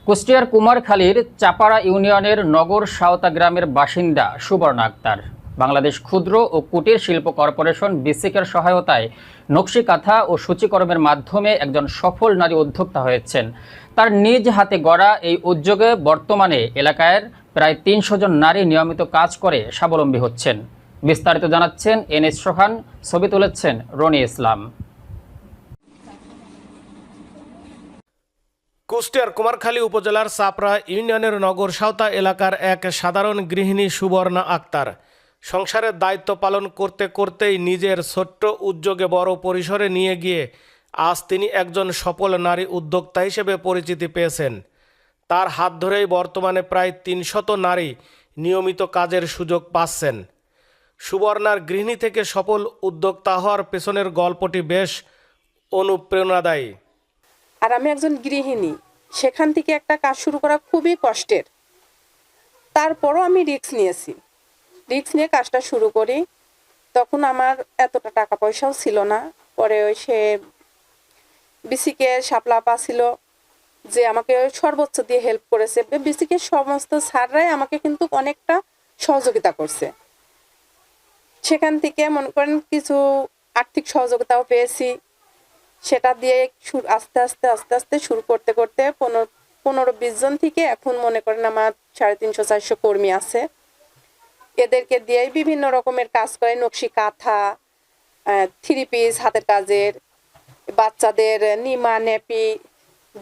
কুষ্টিয়ার কুমারখালীর চাপাড়া ইউনিয়নের নগর সাঁওতা গ্রামের বাসিন্দা সুবর্ণা আক্তার বাংলাদেশ ক্ষুদ্র ও কুটির শিল্প কর্পোরেশন বিসিকের সহায়তায় নকশি কাঁথা ও সূচিকর্মের মাধ্যমে একজন সফল নারী উদ্যোক্তা হয়েছেন। তার নিজ হাতে গড়া এই উদ্যোগে বর্তমানে এলাকার প্রায় ৩০০ জন নারী নিয়মিত কাজ করে স্বাবলম্বী হচ্ছেন। বিস্তারিত জানাচ্ছেন এনএস সোহান, ছবি তুলেছেন রনি ইসলাম। কুষ্টিয়ার কুমারখালী উপজেলার চাপড়া ইউনিয়নের নগর সাঁওতা এলাকার এক সাধারণ গৃহিণী সুবর্ণা আক্তার সংসারের দায়িত্ব পালন করতে করতেই নিজের ছোট্ট উদ্যোগে বড় পরিসরে নিয়ে গিয়ে আজ তিনি একজন সফল নারী উদ্যোক্তা হিসেবে পরিচিতি পেয়েছেন। তার হাত ধরেই বর্তমানে প্রায় ৩০০ নারী নিয়মিত কাজের সুযোগ পাচ্ছেন। সুবর্ণার গৃহিণী থেকে সফল উদ্যোক্তা হওয়ার পেছনের গল্পটি বেশ অনুপ্রেরণাদায়ী। আর আমি একজন গৃহিণী, সেখান থেকে একটা কাজ শুরু করা খুবই কষ্টের। তারপরও আমি রিস্ক নিয়ে কাজটা শুরু করি। তখন আমার এতটা টাকা পয়সাও ছিল না। পরে সে বিসিকে শাপলাপা ছিল যে আমাকে সর্বোচ্চ দিয়ে হেল্প করেছে। বিসিকে সমস্ত স্যাররাই আমাকে কিন্তু অনেকটা সহযোগিতা করছে। সেখান থেকে মনে করেন কিছু আর্থিক সহযোগিতাও পেয়েছি। সেটা দিয়ে আস্তে আস্তে শুরু করতে 15-20 জন থেকে এখন মনে করেন আমার 350-400 কর্মী আছে। এদেরকে দিয়েই বিভিন্ন রকমের কাজ করে, নকশি কাঁথা, 3 পিস হাতের কাজের, বাচ্চাদের নিমা, নেপি,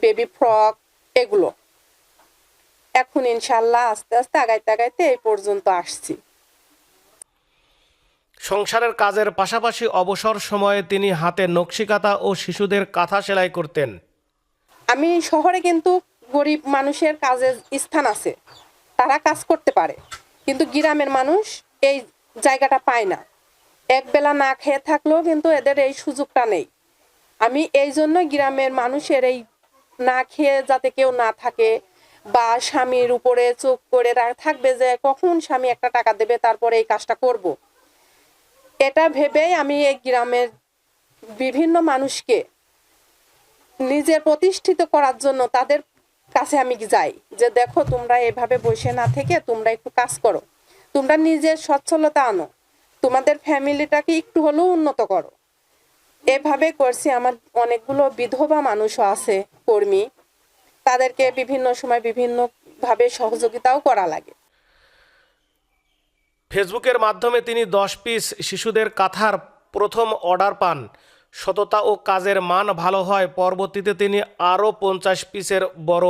বেবি ফ্রক, এগুলো এখন ইনশাল্লাহ আস্তে আস্তে আগাইতে এই পর্যন্ত আসছি। সংসারের কাজের পাশাপাশি অবসর সময়ে তিনি হাতে নকশিকাঁথা ও শিশুদের কাঁথা সেলাই করতেন। আমি শহরে কিন্তু গরিব মানুষের কাজের স্থান আছে, তারা কাজ করতে পারে, কিন্তু গ্রামের মানুষ এই জায়গাটা পায় না। একবেলা না খেয়ে থাকলেও কিন্তু এদের এই সুযোগটা নেই। আমি এই জন্য গ্রামের মানুষের এই না খেয়ে যাতে কেউ না থাকে বা স্বামীর উপরে চোখ করে থাকবে যে কখন স্বামী একটা টাকা দেবে তারপরে এই কাজটা করব, এটা ভেবেই আমি এই গ্রামের বিভিন্ন মানুষকে নিজের প্রতিষ্ঠিত করার জন্য তাদের কাছে আমি যাই যে দেখো, তোমরা এভাবে বসে না থেকে তোমরা একটু কাজ করো, তোমরা নিজের সচ্ছলতা আনো, তোমাদের ফ্যামিলিটাকে একটু হলেও উন্নত করো। এভাবে করছি। আমার অনেকগুলো বিধবা মানুষও আছে কর্মী, তাদেরকে বিভিন্ন সময় বিভিন্নভাবে সহযোগিতাও করা লাগে। ফেসবুকের মাধ্যমে তিনি 10 পিস শিশুদের কাঁথার প্রথম অর্ডার পান। সততা ও কাজের মান ভালো হয় পরবর্তীতে তিনি আরও 50 পিসের বড়